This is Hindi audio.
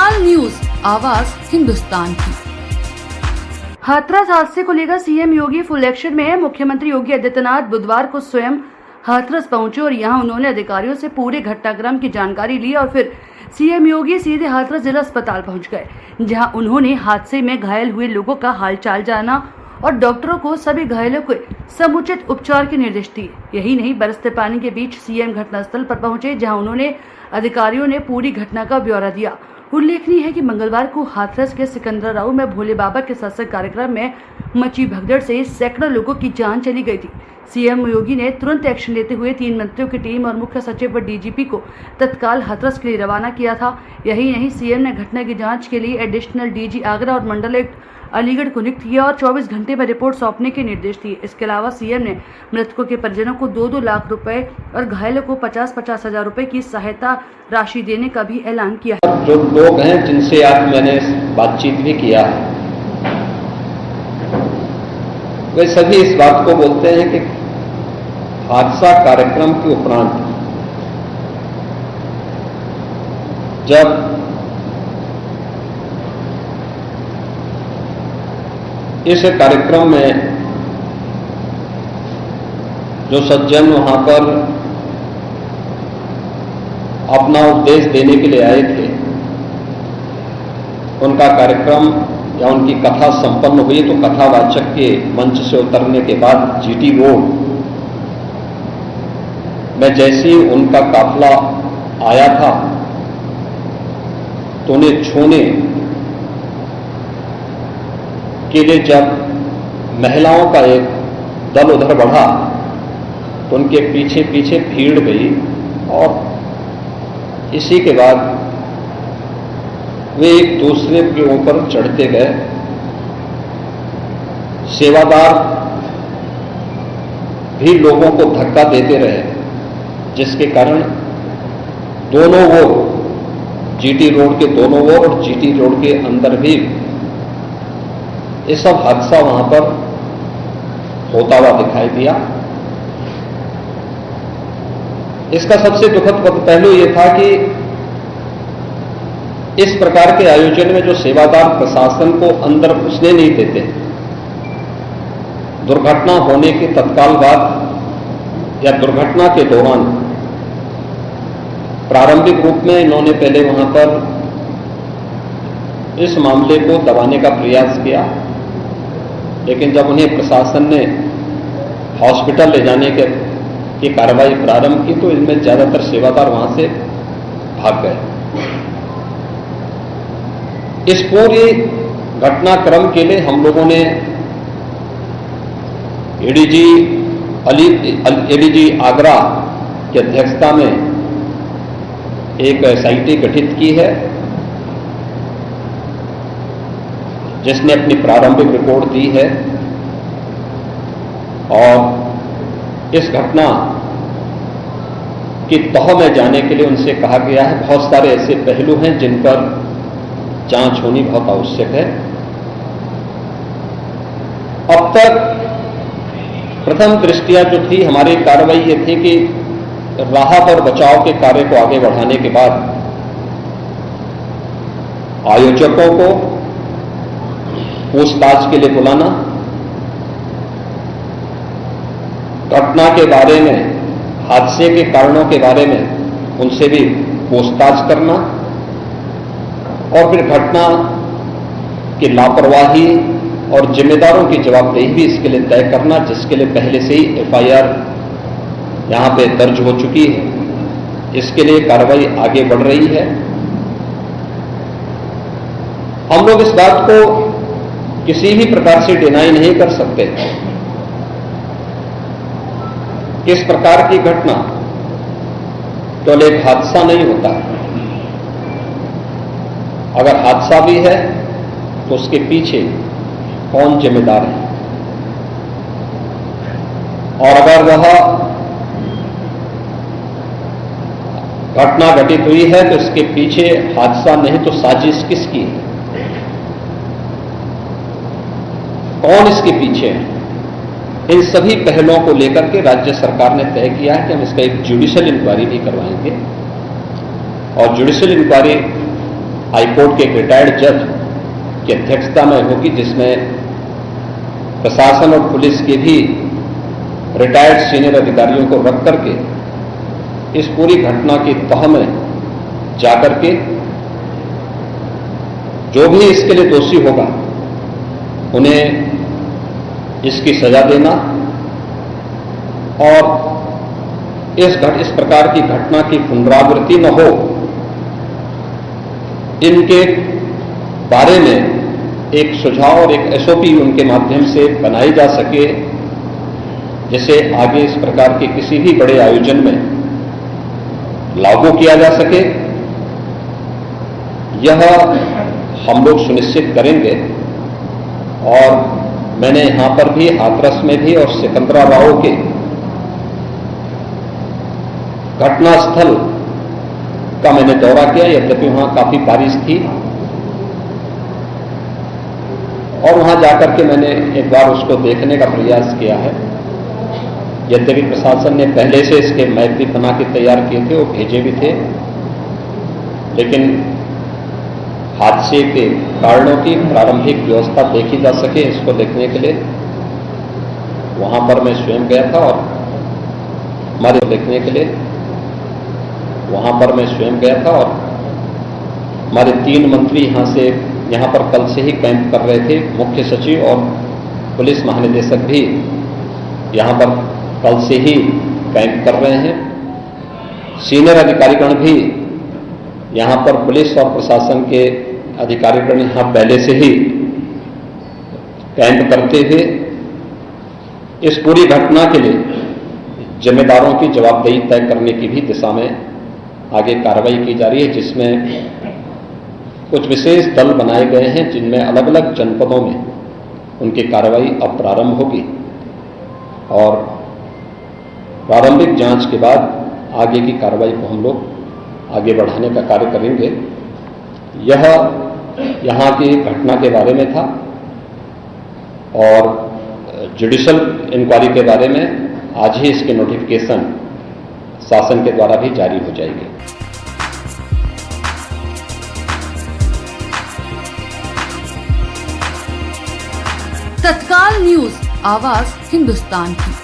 हिंदुस्तान न्यूज, आवाज हिंदुस्तान की। हाथरस हादसे को लेकर सीएम योगी फुल एक्शन में है। मुख्यमंत्री योगी आदित्यनाथ बुधवार को स्वयं हाथरस पहुंचे और यहां उन्होंने अधिकारियों से पूरे घटनाक्रम की जानकारी ली और फिर सीएम योगी सीधे हाथरस जिला अस्पताल पहुंच गए, जहां उन्होंने हादसे में घायल हुए लोगों का हालचाल जाना और डॉक्टरों को सभी घायलों के समुचित उपचार के निर्देश दिए। यही नहीं, बरसते पानी के बीच सीएम घटनास्थल पर पहुंचे, जहां उन्होंने अधिकारियों ने पूरी घटना का ब्यौरा दिया। उल्लेखनीय है कि मंगलवार को हाथरस के सिकंदराबाद में भोले बाबा के सत्संग कार्यक्रम में मची भगदड़ से सैकड़ों लोगों की जान चली गई थी। सीएम योगी ने तुरंत एक्शन लेते हुए 3 मंत्रियों की टीम और मुख्य सचिव व डीजीपी को तत्काल हाथरस के लिए रवाना किया था। यही नहीं, सीएम ने घटना की जांच के लिए एडिशनल डीजी आगरा और मंडलायुक्त अलीगढ़ को नियुक्त किया और 24 घंटे में रिपोर्ट सौंपने के निर्देश दिए। इसके अलावा सीएम ने मृतकों के परिजनों को 2-2 लाख रुपए और घायलों को 50-50 हजार रुपए की सहायता राशि देने का भी ऐलान किया। जो लोग हैं जिनसे आज मैंने बातचीत भी किया, वे सभी इस बात को बोलते हैं कि हादसा कार्यक्रम के उपरांत जब इस कार्यक्रम में जो सज्जन वहां पर अपना उपदेश देने के लिए आए थे, उनका कार्यक्रम या उनकी कथा संपन्न हुई तो कथावाचक के मंच से उतरने के बाद जीटी रोड में जैसे ही उनका काफिला आया था तो उन्हें छूने के लिए जब महिलाओं का एक दल उधर बढ़ा तो उनके पीछे पीछे भीड़ गई और इसी के बाद वे एक दूसरे के ऊपर चढ़ते गए। सेवादार भी लोगों को धक्का देते रहे, जिसके कारण दोनों ओर, जीटी रोड के दोनों ओर और जीटी रोड के अंदर भी ये सब हादसा वहां पर होता हुआ दिखाई दिया। इसका सबसे दुखद पहलू यह था कि इस प्रकार के आयोजन में जो सेवादार प्रशासन को अंदर घुसने नहीं देते, दुर्घटना होने के तत्काल बाद या दुर्घटना के दौरान प्रारंभिक रूप में इन्होंने पहले वहां पर इस मामले को दबाने का प्रयास किया, लेकिन जब उन्हें प्रशासन ने हॉस्पिटल ले जाने की कार्रवाई प्रारंभ की तो इनमें ज्यादातर सेवादार वहां से भाग गए। इस पूरी घटनाक्रम के लिए हम लोगों ने एडीजी आगरा की अध्यक्षता में एक एसआईटी गठित की है, जिसने अपनी प्रारंभिक रिपोर्ट दी है और इस घटना की तह में जाने के लिए उनसे कहा गया है। बहुत सारे ऐसे पहलू हैं जिन पर जांच होनी बहुत आवश्यक है। अब तक प्रथम दृष्टिया जो थी हमारी कार्रवाई ये थी कि राहत और बचाव के कार्य को आगे बढ़ाने के बाद आयोजकों को पूछताछ के लिए बुलाना, घटना के बारे में, हादसे के कारणों के बारे में उनसे भी पूछताछ करना और फिर घटना की लापरवाही और जिम्मेदारों की जवाबदेही भी इसके लिए तय करना, जिसके लिए पहले से ही एफआईआर यहां पे दर्ज हो चुकी है। इसके लिए कार्रवाई आगे बढ़ रही है। हम लोग इस बात को किसी भी प्रकार से डिनाई नहीं कर सकते कि इस प्रकार की घटना केवल एक हादसा नहीं होता। अगर हादसा भी है तो उसके पीछे कौन जिम्मेदार है, और अगर वह घटना घटित हुई है तो इसके पीछे हादसा नहीं तो साजिश किसकी है, कौन इसके पीछे है। इन सभी पहलुओं को लेकर के राज्य सरकार ने तय किया है कि हम इसका एक जुडिशियल इंक्वायरी भी करवाएंगे और जुडिशियल इंक्वायरी हाईकोर्ट के एक रिटायर्ड जज की अध्यक्षता में होगी, जिसमें प्रशासन और पुलिस के भी रिटायर्ड सीनियर अधिकारियों को रख करके इस पूरी घटना की तह में जाकर के जो भी इसके लिए दोषी होगा उन्हें इसकी सजा देना और इस प्रकार की घटना की पुनरावृत्ति न हो, इनके बारे में एक सुझाव और एक एसओपी उनके माध्यम से बनाई जा सके, जिसे आगे इस प्रकार के किसी भी बड़े आयोजन में लागू किया जा सके। यह हम लोग सुनिश्चित करेंगे। और मैंने यहां पर भी हाथरस में भी और सिकंदराबाद के घटनास्थल का मैंने दौरा किया, यद्यपि वहां काफी बारिश थी, और वहां जाकर के मैंने एक बार उसको देखने का प्रयास किया है। यद्यपि प्रशासन ने पहले से इसके मैप भी बना के तैयार किए थे, वो भेजे भी थे, लेकिन हादसे के कारणों की प्रारंभिक व्यवस्था देखी जा सके, इसको देखने के लिए वहां पर मैं स्वयं गया था। और हमारे देखने के लिए वहां पर मैं स्वयं गया था, और हमारे 3 मंत्री यहां पर कल से ही कैंप कर रहे थे। मुख्य सचिव और पुलिस महानिदेशक भी यहां पर कल से ही कैंप कर रहे हैं। सीनियर अधिकारीगण भी यहां पर पुलिस और प्रशासन के अधिकारीगण यहां पहले से ही कैंप करते हुए इस पूरी घटना के लिए जिम्मेदारों की जवाबदेही तय करने की भी दिशा में आगे कार्रवाई की जा रही है, जिसमें कुछ विशेष दल बनाए गए हैं, जिनमें अलग अलग जनपदों में उनकी कार्रवाई अब प्रारंभ होगी और प्रारंभिक जांच के बाद आगे की कार्रवाई को हम लोग आगे बढ़ाने का कार्य करेंगे। यह यहाँ की घटना के बारे में था और जुडिशल इंक्वायरी के बारे में आज ही इसके नोटिफिकेशन शासन के द्वारा भी जारी हो जाएगी। तत्काल न्यूज, आवाज हिंदुस्तान की।